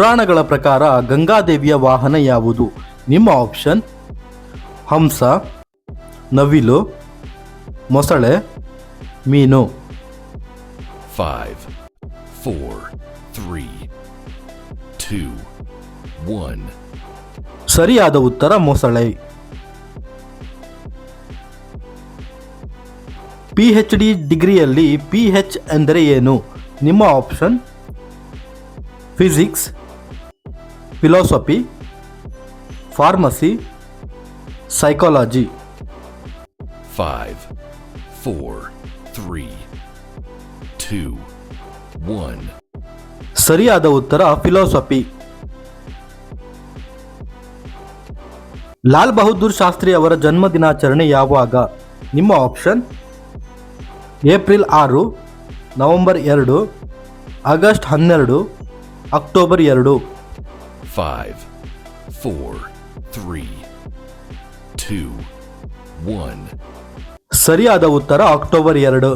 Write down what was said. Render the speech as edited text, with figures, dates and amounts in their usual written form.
ಪುರಾಣಗಳ ಪ್ರಕಾರ ಗಂಗಾದೇವಿಯ ವಾಹನ ಯಾವುದು? ನಿಮ್ಮ ಆಪ್ಷನ್ ಹಂಸ, ನವಿಲು, ಮೊಸಳೆ, ಮೀನು. 5, 4, 3, 2, 1. ಸರಿಯಾದ ಉತ್ತರ ಮೊಸಳೆ. PhD ಡಿಗ್ರಿಯಲ್ಲಿ PH ಎಂದರೆ ಏನು? ನಿಮ್ಮ option physics, philosophy, pharmacy, psychology. 5, 4, 3, 2, 1. ಸರಿಯಾದ ಉತ್ತರ ಫಿಲಾಸಫಿ. ಲಾಲ್ ಬಹದ್ದೂರ್ ಶಾಸ್ತ್ರಿ ಅವರ ಜನ್ಮ ದಿನಾಚರಣೆ ಯಾವಾಗ? ನಿಮ್ಮ option April 6, November 2, August 12, October 2. 5, 4, 3, 2, 1. ಸರಿಯಾದ ಉತ್ತರ ಅಕ್ಟೋಬರ್ 2.